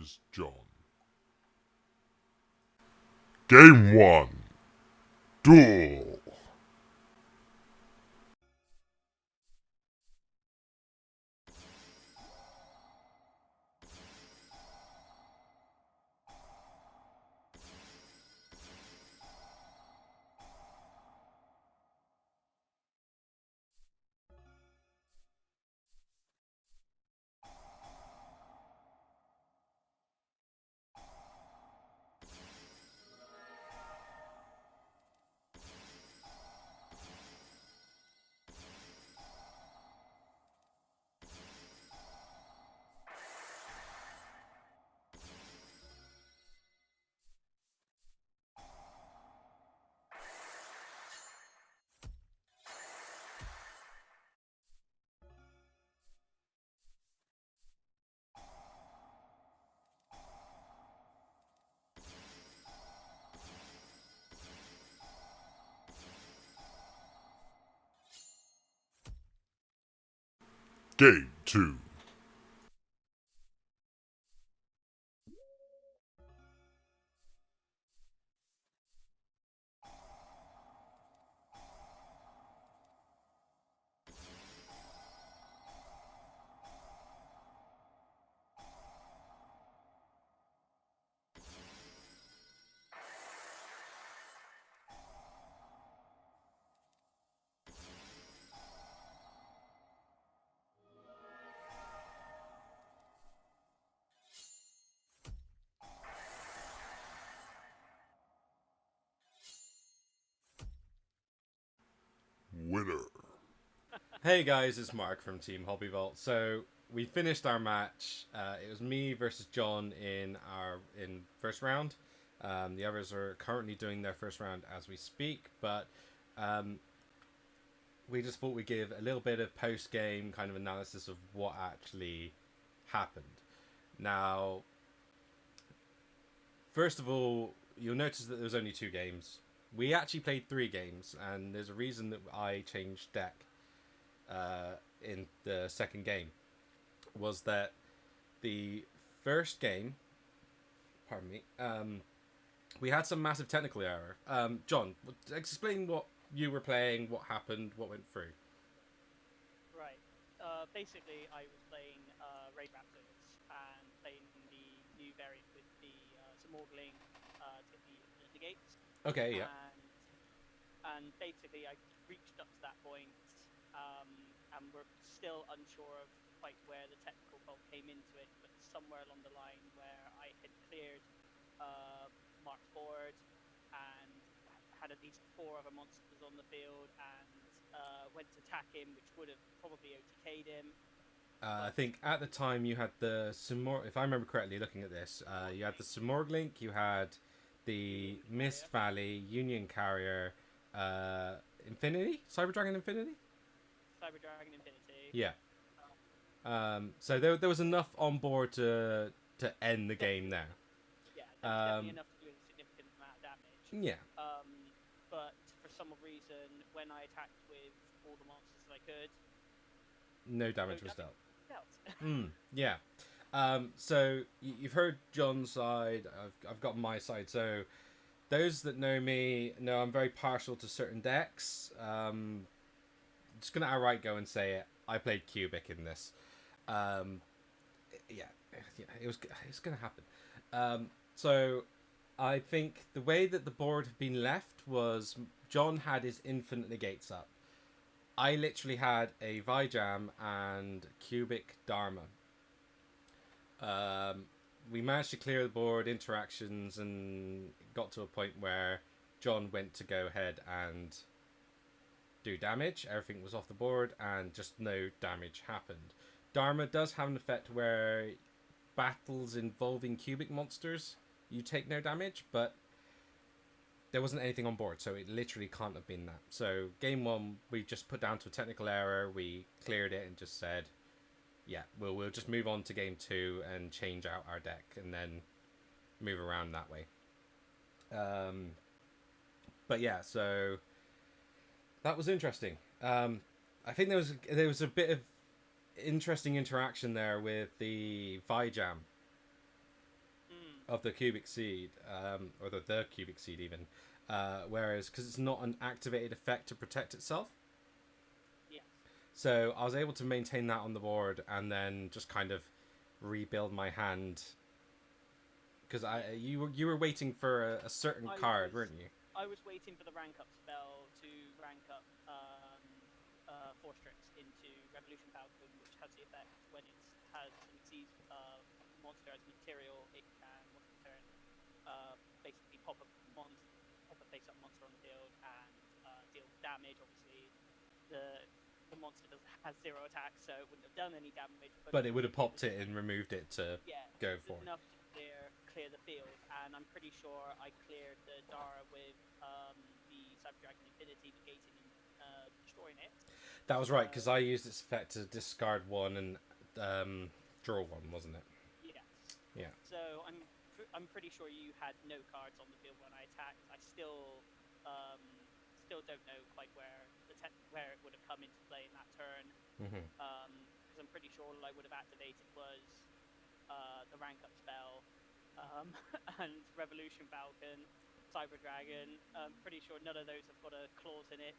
versus John. Game 1. Duel. Game 2. Winner. Hey guys, it's Mark from Team Hobby Vault. So we finished our match. It was me versus John in first round. The others are currently doing their first round as we speak, but um, we just thought we'd give a little bit of post game kind of analysis of what actually happened. Now, first of all, you'll notice that there was only two games. We actually played three games, and there's a reason that I changed deck in the second game. Was that the first game? Pardon me. We had some massive technical error. John, explain what you were playing, what happened, what went through. Right. Basically, I was playing Raid Raptors and playing the new variant with the Smorgling to get the gates. Okay, yeah. And basically, I reached up to that point, and we're still unsure of quite where the technical fault came into it, but somewhere along the line where I had cleared Mark's board and had at least four other monsters on the field and went to attack him, which would have probably OTK'd him. I think at the time you had the if I remember correctly, looking at this, you had the Simorglink, you had the Mist Valley, Union Carrier, Infinity, Cyber Dragon Infinity. Cyber Dragon Infinity. Yeah. So there was enough on board to end the game there. Yeah, definitely enough to do a significant amount of damage. Yeah. But for some reason, when I attacked with all the monsters that I could, no damage was dealt. dealt. Yeah. So you've heard John's side. I've got my side. So those that know me know I'm very partial to certain decks. Just gonna outright go and say it. I played Cubic in this. Yeah, it was gonna happen. So I think the way that the board had been left was John had his infinite negates up. I literally had a Vijam and Cubic Dharma. We managed to clear the board, interactions, and got to a point where John went to go ahead and do damage. Everything was off the board, and just no damage happened. Dharma does have an effect where battles involving cubic monsters, you take no damage, but there wasn't anything on board, so it literally can't have been that. So game one, we just put down to a technical error. We cleared it and just said, yeah, we'll just move on to game two and change out our deck and then move around that way. But yeah, so that was interesting. I think there was a bit of interesting interaction there with the Vijam. of the cubic seed, or the cubic seed even. Whereas, because it's not an activated effect to protect itself, Yes. so I was able to maintain that on the board and then just kind of rebuild my hand. Because you were waiting for a certain card, weren't you? I was waiting for the rank up spell to rank up Force Tricks into Revolution Falcon, which has the effect when it has and sees monster as material, it can once per turn basically pop a face up monster on the field and deal damage. Obviously, the monster has 0 attack, so it wouldn't have done any damage. But it would have popped it and removed it to go for it. Enough to clear the field, and I'm pretty sure I cleared the Dara with the Cyber Dragon Infinity negating and destroying it. That was right, because I used its effect to discard one and draw one, wasn't it? Yes. Yeah. So I'm pretty sure you had no cards on the field when I attacked. I still don't know quite where it would have come into play in that turn. Mm-hmm. Because I'm pretty sure all I would have activated was the rank up spell and Revolution Falcon, Cyber Dragon. I'm pretty sure none of those have got a clause in it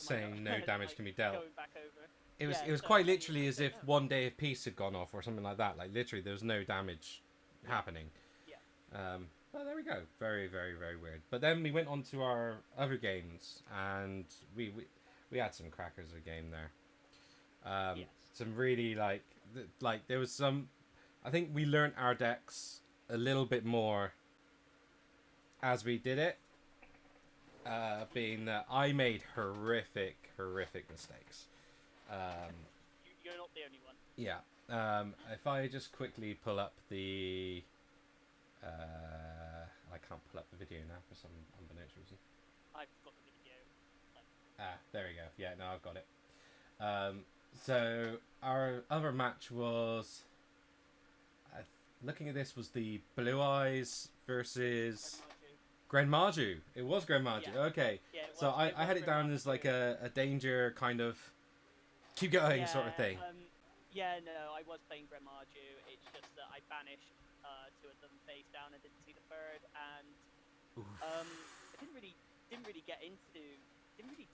saying no damage can be dealt. Going back over. It was quite literally as if one day of peace had gone off or something like that. Like literally, there was no damage happening. Yeah. Well, there we go. Very, very, very weird. But then we went on to our other games, and we had some crackers of a game there. Yes. Some really like there was some. I think we learnt our decks a little bit more as we did it. Being that I made horrific mistakes. You're not the only one. Yeah. If I just quickly pull up the... I can't pull up the video now for some unbeknownst reason. I've got the video. There we go. Yeah, no, I've got it. So our other match was... looking at this was the Blue Eyes versus... Grenmaju. It was Grenmaju. Yeah. Okay. Yeah, So I had it down as like a danger kind of keep going sort of thing. No, I was playing Grenmaju. It's just that I banished 2 of them face down and didn't see the third, and I didn't really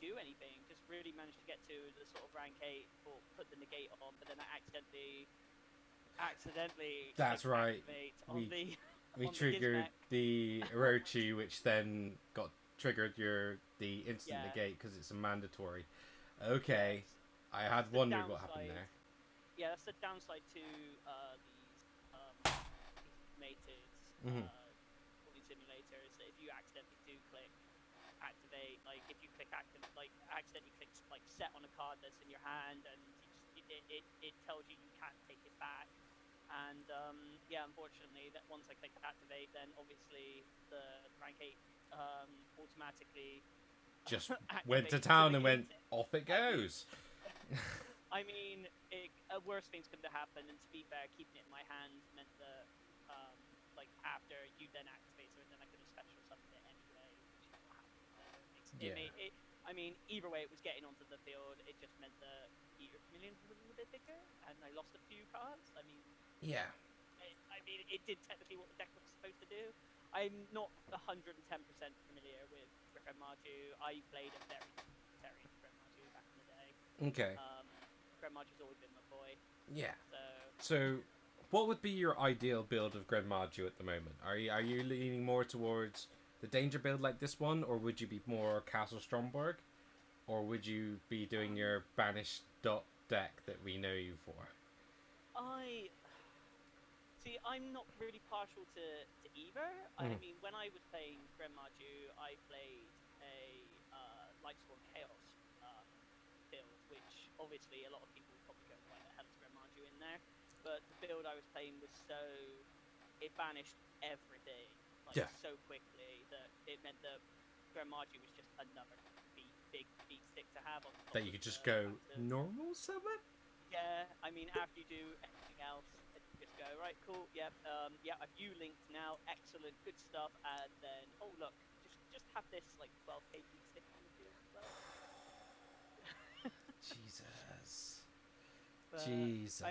do anything. Just really managed to get to the sort of rank 8 or put the negate on, but then I accidentally. That's right. We triggered the Orochi, which then got triggered the instant negate because it's a mandatory. Okay, yes. I had wondered what happened there. Yeah, that's the downside to these mated cooling simulators. That if you accidentally do click activate, like if you click accidentally click like set on a card that's in your hand, and it tells you can't take it back. And unfortunately, that once I clicked activate, then obviously the rank 8 automatically just went to town and went off it goes. I mean, worse things could have happened. And to be fair, keeping it in my hand meant that like after you then activate it, then I could have special summoned it anyway. I mean, either way, it was getting onto the field. It just meant that either millions was a little bit bigger, and I lost a few cards. I mean. Yeah. It did technically what the deck was supposed to do. I'm not 110% familiar with Grenmaju. I played a very Grenmaju back in the day. Okay. Grenmaju's always been my boy. Yeah. So, what would be your ideal build of Grenmaju at the moment? Are you leaning more towards the danger build like this one, or would you be more Castle Stromberg, or would you be doing your banished deck that we know you for? See, I'm not really partial to either. I mean, when I was playing Grenmaju, I played a Lightsworn Chaos build, which obviously a lot of people would probably go, why the hell is Grenmaju in there? But the build I was playing was it banished everything so quickly that it meant that Grenmaju was just another big beat stick to have on top. That you could just go normal summon? Yeah, I mean, after you do anything else, just go, right, cool, yep, I've linked now, excellent, good stuff, and then, oh look, just have this, like, 12k stick on the field as well. Jesus. But Jesus.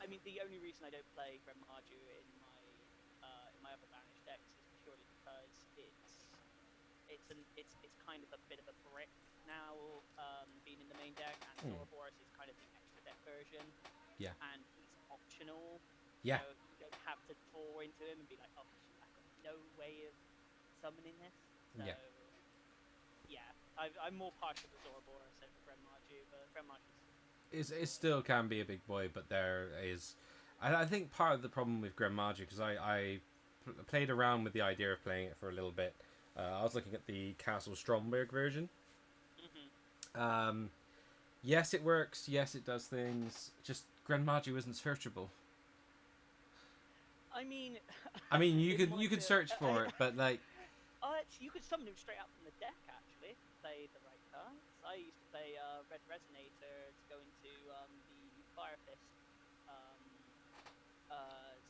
I mean, the only reason I don't play Grenmaju in my other it's kind of a bit of a brick now, being in the main deck, and Zoroboros is kind of the extra deck version. Yeah. And he's optional. Yeah. So you don't have to draw into him and be like, oh, I've got no way of summoning this. So yeah, I'm more partial to Zoroboros over Grenmarju, but Grenmarju's It still can be a big boy, but there is... I think part of the problem with Grenmarju, because I played around with the idea of playing it for a little bit. I was looking at the Castle Stromberg version. Yes, it works. Yes, it does things. Just Grenmarju isn't searchable. I mean, you could search for it, but like... you could summon him straight out from the deck, actually, if you play the right cards. I used to play Red Resonator to go into the Fire Fist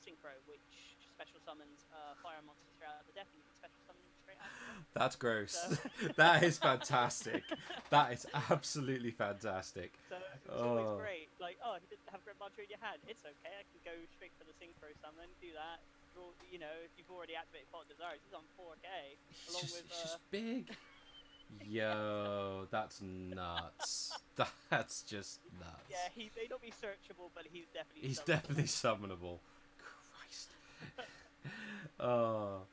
synchro, which special summons fire monsters straight out of the deck, and you can special summon them straight out of the deck. That's gross. So... That is fantastic. That is absolutely fantastic. So it's always great. Like, oh, you didn't have Grenmarju in your hand. It's okay. I can go straight for the synchro summon, do that. You know, if you've already activated Pot of Desires, he's on 4K. It's just big. Yo, that's nuts. That's just nuts. Yeah, he may not be searchable, but he's definitely definitely summonable. Christ. Oh.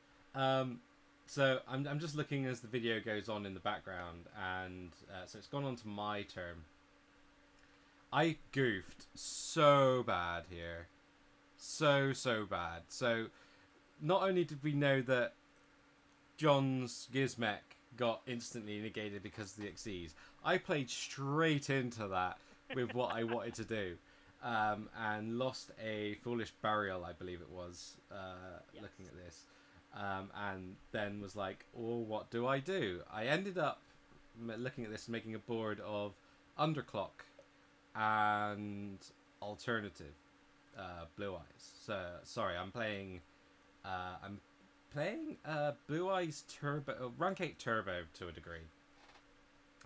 So I'm just looking as the video goes on in the background, and so it's gone on to my turn. I goofed so bad here. So bad. So not only did we know that John's Gizmek got instantly negated because of the Xyz, I played straight into that with what I wanted to do, and lost a Foolish Burial, I believe it was, Yes. looking at this, and then was like, oh, what do I do? I ended up looking at this, making a board of Underclock and Alternative Blue Eyes. So sorry, I'm playing Blue Eyes Turbo, Rank 8 Turbo to a degree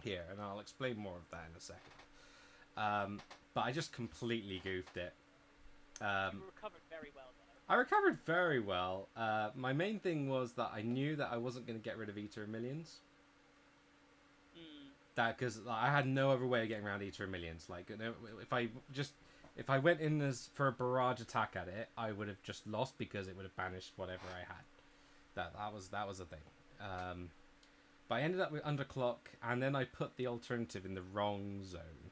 here, and I'll explain more of that in a second. But I just completely goofed it. You recovered very well, though. I recovered very well. My main thing was that I knew that I wasn't going to get rid of Eater of Millions. That because I had no other way of getting around Eater of Millions. Like, if I went in as for a barrage attack at it, I would have just lost because it would have banished whatever I had. That was the thing. But I ended up with Underclock, and then I put the Alternative in the wrong zone.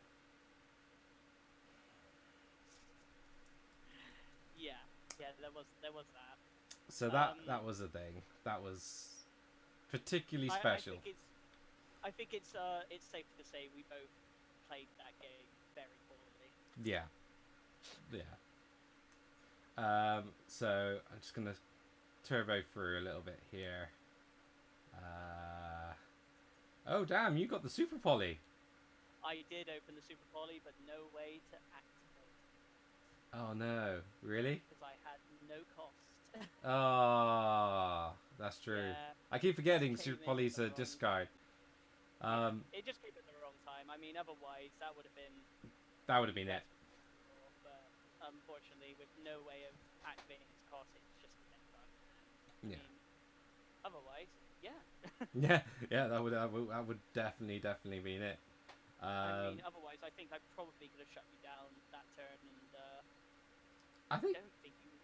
Yeah, there was that. So that was the thing. That was particularly special. I think it's safe to say we both played that game very poorly. Yeah. So I'm just gonna turbo through a little bit here. Oh damn! You got the Super Poly. I did open the Super Poly, but no way to activate it. Oh no! Really? Because I had no cost. Oh, that's true. Yeah, I keep forgetting came Super in Poly's at a the discard. It just came at the wrong time. I mean, otherwise that would have been. That would have been it. But unfortunately, with no way of activating its cost, it's just a dead bug. I mean, otherwise, yeah. yeah. That would definitely been it. I mean, otherwise, I think I probably could have shut you down that turn, and I don't think you.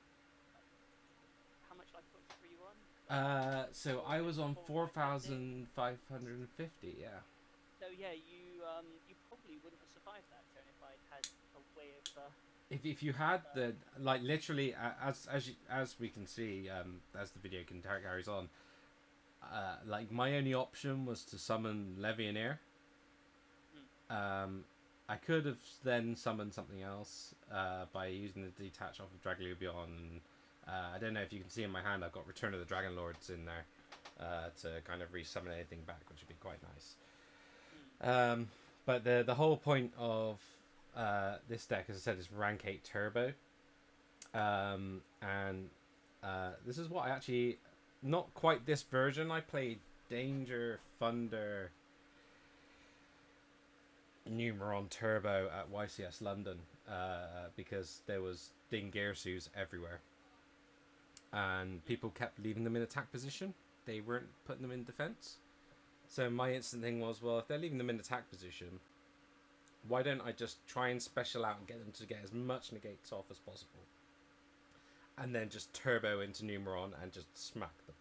How much life points were you on? So I was on 4,550. Yeah. So yeah, you probably wouldn't have survived that turn if I'd had a way of. If you had the literally as we can see as the video carries on, like my only option was to summon Levianeer. I could have then summoned something else by using the detach off of Draglubion. I don't know if you can see in my hand, I've got Return of the Dragon Lords in there to kind of resummon anything back, which would be quite nice. But the whole point of this deck, as I said, is rank 8 turbo. And this is what I actually... Not quite this version. I played Danger, Thunder, Numeron Turbo at YCS London because there was Dingirsus everywhere. And people kept leaving them in attack position. They weren't putting them in defense. So my instant thing was, well, if they're leaving them in attack position, why don't I just try and special out and get them to get as much negates off as possible, and then just turbo into Numeron and just smack them.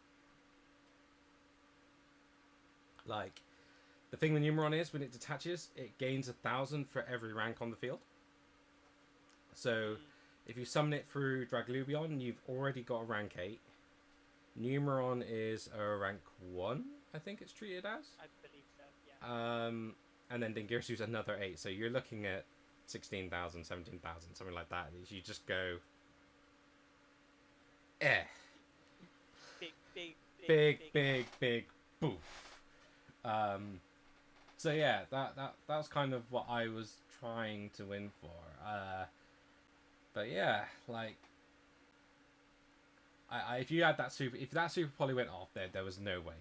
Like, the thing with Numeron is, when it detaches, it gains 1,000 for every rank on the field. So, if you summon it through Draglubion, you've already got a rank 8. Numeron is a rank 1, I think it's treated as. I believe so, yeah. And then Dingirsu's another 8, so you're looking at 16,000, 17,000, something like that. You just go... Big boof. So yeah, that's kind of what I was trying to win for. But yeah, like, if you had that if that super poly went off, there was no way.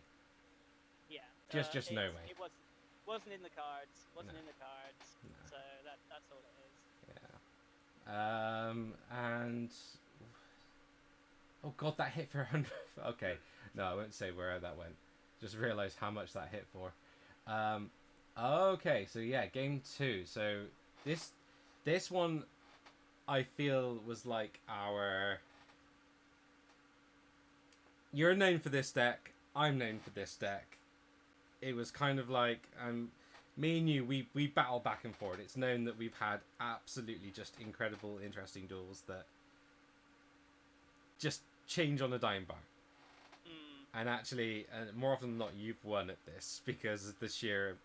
Yeah. Just no way. It wasn't in the cards. Wasn't No. in the cards. No. So that's all it is. Yeah. And oh god, that hit for 100. Okay, no, I won't say where that went. Just realised how much that hit for. Okay, so yeah, game 2. So this one, I feel, was like our... You're known for this deck. I'm known for this deck. It was kind of like me and you. We battle back and forth. It's known that we've had absolutely just incredible, interesting duels that just change on a dime bar. And actually, more often than not, you've won at this because of the sheer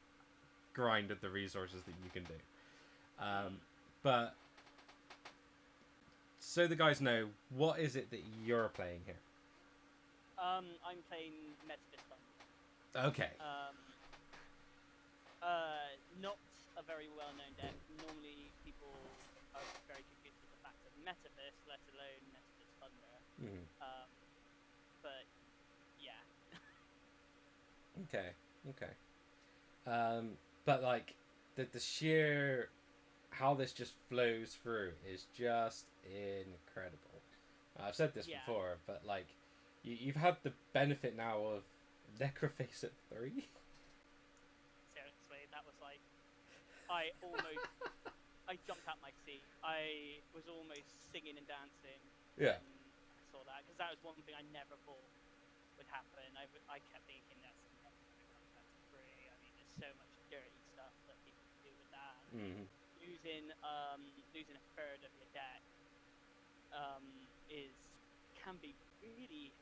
grind of the resources that you can do. But so the guys know, what is it that you're playing here? I'm playing Metafist Thunder. Okay. Not a very well-known deck. Normally, people are very confused with the fact of Metafist, let alone Metafist Thunder. But yeah. Okay. But like the sheer how this just flows through is just incredible. I've said this before, but like you've had the benefit now of Necroface at 3. Seriously, that was like I jumped out my seat. I was almost singing and dancing. Yeah. I saw that because that was one thing I never thought would happen. I kept thinking that's free. I mean, there's so much dirty stuff that people can do with that. Losing a third of your deck can be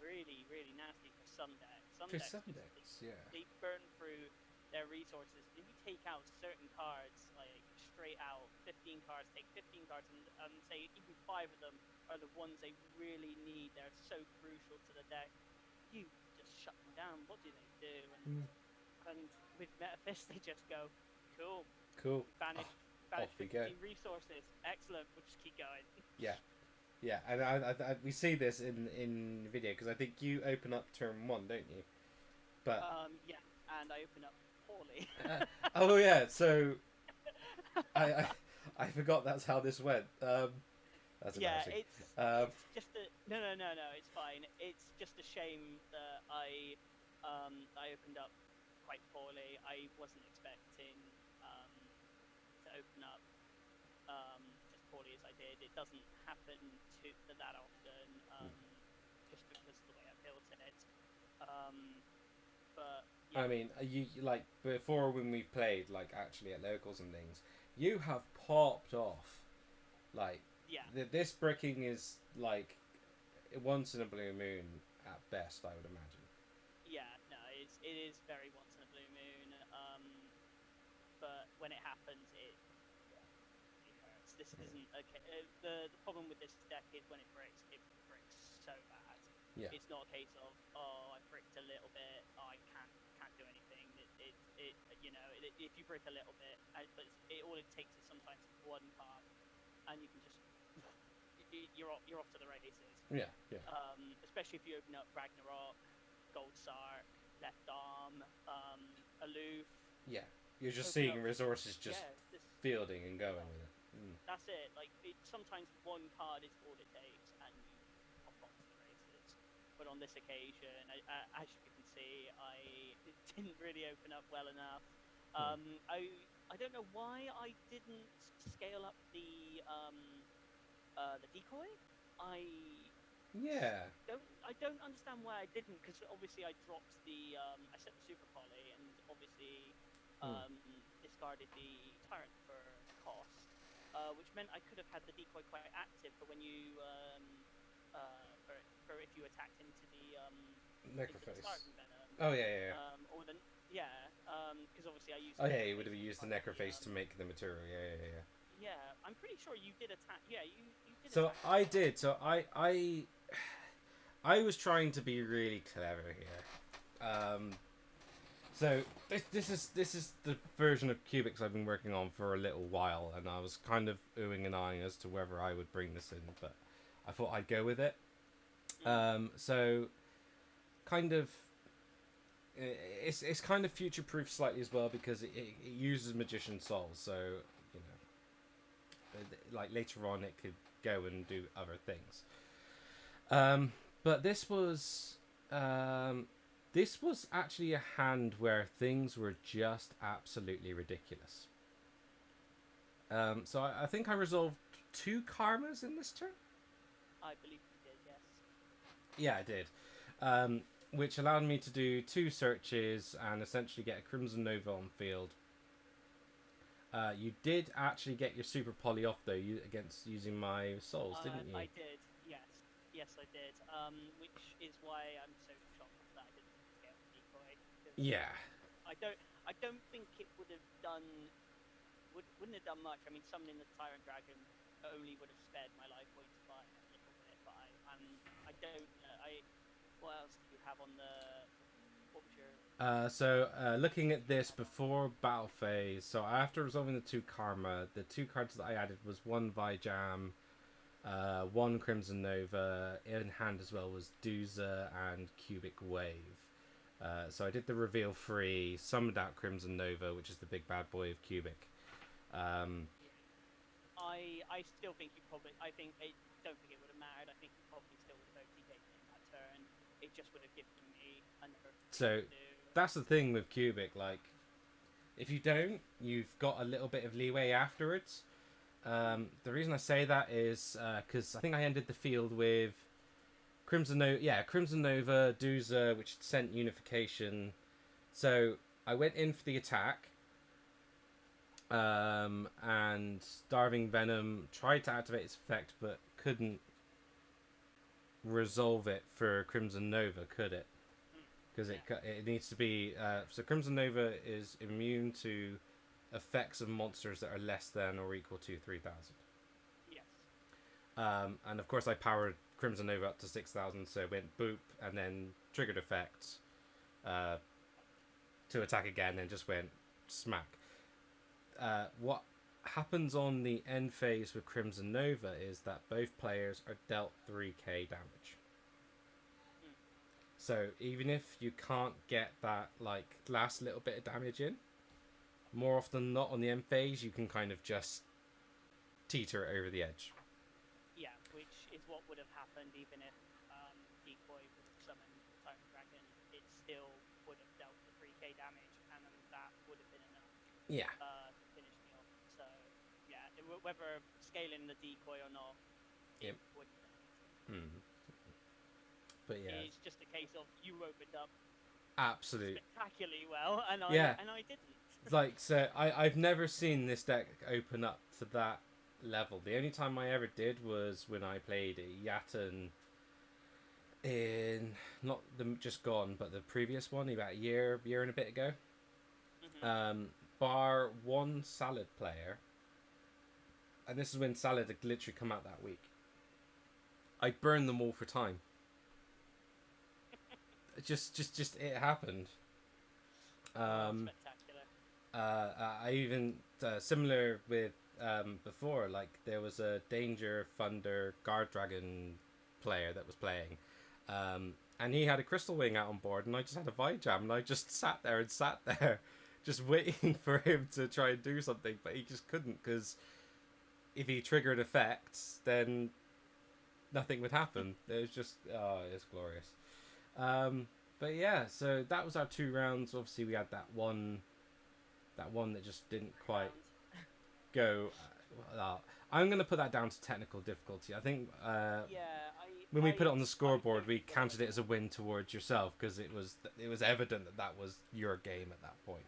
really nasty for some decks. Some decks, they burn through their resources. If you take out certain cards, like straight out 15 cards, take 15 cards, and say even 5 of them are the ones they really need. They're so crucial to the deck. You just shut them down. What do they do? And with Metafist, they just go, cool. Banish 15 resources. Excellent. We'll just keep going. Yeah, and I we see this in video because I think you open up turn 1, don't you? But yeah, and I open up poorly. oh yeah, so I forgot that's how this went. That's embarrassing. It's just no, it's fine. It's just a shame that I opened up quite poorly. I wasn't expecting to open up as poorly as I did. It doesn't happen that often, just because of the way I built it. But yeah. I mean, you like before when we played like actually at locals and things, you have popped off. Like this bricking is like once in a blue moon at best, I would imagine. Yeah, no, it is very once in a blue moon. But when it happens, it hurts. This isn't okay. The problem with this deck is when it breaks so bad. Yeah. It's not a case of I bricked a little bit. I can't do anything. If you brick a little bit, but all it takes is sometimes one card, and you can just you're off to the races. Yeah. Especially if you open up Ragnarok, Gold Sark, Left Arm, Aloof. Yeah, you're just seeing resources just fielding and going with it. That's it. Like sometimes one card is all it takes, and you pop off to the races. But on this occasion, as you can see, I didn't really open up well enough. I don't know why I didn't scale up the decoy. I Yeah. I don't understand why I didn't, because obviously I dropped I set the super poly, and obviously um, discarded the tyrant for cost, which meant I could have had the decoy quite active for when you for if you attacked into the Necroface. starting venom. Oh yeah. Or the because obviously I used. Oh the yeah, you would have Necroface used the as part of necroface to make the material. Yeah. Yeah, I'm pretty sure you did attack. Yeah, you did So attack. I did. So I was trying to be really clever here. So this is the version of Cubics I've been working on for a little while, and I was kind of oohing and eyeing as to whether I would bring this in, but I thought I'd go with it. So kind of it's kind of future proof slightly as well, because it uses Magician Souls, so you know, like later on it could go and do other things. But this was actually a hand where things were just absolutely ridiculous. So I think I resolved 2 karmas in this turn. I believe you did. Yes. Yeah, I did. Which allowed me to do 2 searches and essentially get a Crimson Nova on field. You did actually get your super poly off though, against using my souls, didn't you? I did. Yes. Yes, I did. Which is why I'm so shocked that I didn't scale the decoy. Yeah. I don't think it would have done. Wouldn't have done much. I mean, summoning the Tyrant Dragon only would have spared my life points by a little bit. But I don't know. What else do you have on the? What was your? Looking at this before battle phase, so after resolving the 2 karma, the 2 cards that I added was 1 Vijam, 1 Crimson Nova, in hand as well was Duza and Cubic Wave. So I did the reveal 3, summoned out Crimson Nova, which is the big bad boy of Cubic. I still think you probably. I think it. Don't think it would have mattered. I think you probably still would have OTK'd in that turn. It just would have given me another. So that's the thing with Cubic. Like, if you don't, you've got a little bit of leeway afterwards. The reason I say that is because I think I ended the field with Crimson Nova, Duza, which sent Unification. So I went in for the attack. And Starving Venom tried to activate its effect, but couldn't resolve it for Crimson Nova, could it? Because it needs to be... so Crimson Nova is immune to effects of monsters that are less than or equal to 3,000. Yes. And of course I powered Crimson Nova up to 6,000, so it went boop, and then triggered effects to attack again, and just went smack. What happens on the end phase with Crimson Nova is that both players are dealt 3k damage. So even if you can't get that like last little bit of damage in, more often than not on the end phase you can kind of just teeter it over the edge. Yeah, which is what would have happened even if Decoy would have summoned Tyrant Dragon. It still would have dealt the 3k damage, and that would have been enough. Yeah. To finish me off. So yeah, whether scaling the decoy or not, it would. But yeah, it's just a case of you opened up absolutely spectacularly well, and I didn't. Like, so I've never seen this deck open up to that level. The only time I ever did was when I played Yatan in not the just gone, but the previous one about a year and a bit ago. Bar one Salad player, and this is when Salad had literally come out that week. I burned them all for time. just it happened. Spectacular. I even similar with before, like there was a Danger Thunder Guard Dragon player that was playing, and he had a Crystal Wing out on board, and I just had a Vijam, and I just sat there, just waiting for him to try and do something, but he just couldn't, because if he triggered effects, then nothing would happen. It was just, it's glorious. But yeah, so that was our 2 rounds. Obviously, we had that one that just didn't quite Round. go. I'm gonna put that down to technical difficulty. I think Yeah, when we put it on the I scoreboard, we totally get counted it as a win towards yourself because it was evident that that was your game at that point.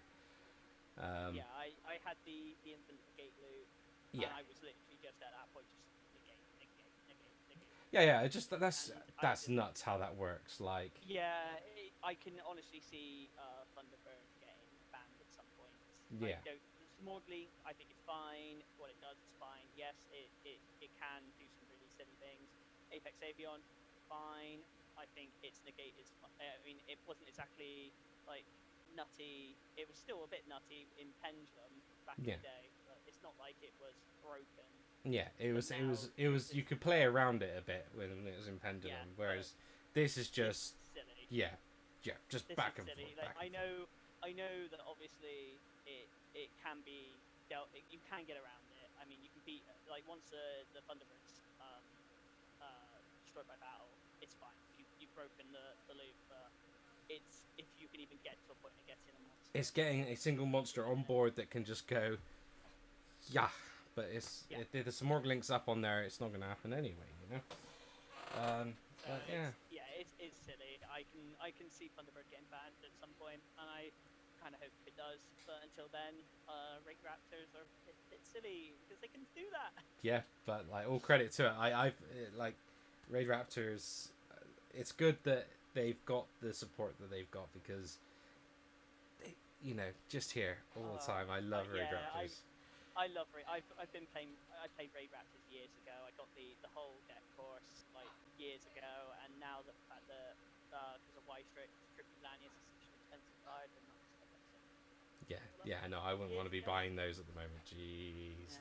Yeah, I had the infinite negate loop, Yeah, and I was literally just at that point just negate, negate, negate, negate. yeah. It just that's And I that's just, nuts how that works. Like, yeah, I can honestly see Thunderbird getting banned at some point. I yeah, don't. Smorgly, I think it's fine. What it does is fine. Yes, it can do some really silly things. Apex Avion, fine. I think its negate is. I mean, it wasn't exactly like nutty. It was still a bit nutty in Pendulum back in yeah, the day, but it's not like it was broken. yeah. It But was it now was it was you could play around it a bit when it was in yeah, Pendulum, but whereas this is this just is silly. yeah, just This back is and silly. forth, Like back and forth. I know that obviously it can be dealt. You can get around it. I mean, you can beat like once the Thunderbirds destroyed by battle, it's fine. You've broken the loop. It's if you can even get to a point of getting a monster. It's getting a single monster on board that can just go, yeah. But Yeah. if there's some more links up on there, it's not going to happen anyway, you know. But yeah, It's silly. I can see Thunderbird getting banned at some point, and I kind of hope it does. But until then, Raid Raptors are a bit silly because they can do that. yeah. But like all credit to it. I've like Raid Raptors. It's good that they've got the support that they've got because they, just here all the time. I love Raid Yeah, Raptors. I love Raid. I've been playing. I played Raid Raptors years ago. I got the whole deck course like years ago, and now the fact that because of Y strict Tripulanius is such an expensive card, and that's Yeah. No, I wouldn't want to be buying those at the moment. Jesus.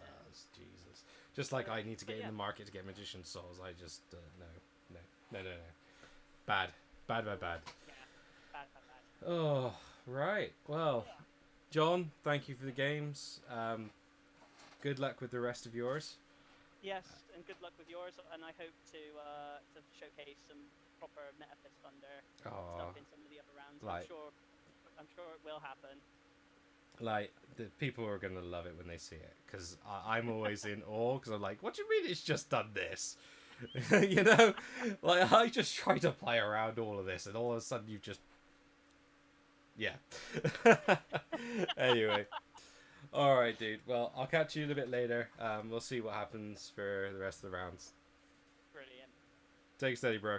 Just like I need to But get in yeah. the market to get Magician Souls. I just no. Bad. Yeah, bad. Oh, right. Well, John, thank you for the games. Good luck with the rest of yours. Yes, and good luck with yours. And I hope to showcase some proper Metafist Thunder stuff in some of the other rounds. I'm sure it will happen. Like, the people are going to love it when they see it. Because I'm always in awe. Because I'm like, what do you mean it's just done this? You know? Like, I just try to play around all of this. And all of a sudden you just... Yeah. Anyway. Alright, dude. Well, I'll catch you a bit later. We'll see what happens for the rest of the rounds. Brilliant. Take it steady, bro.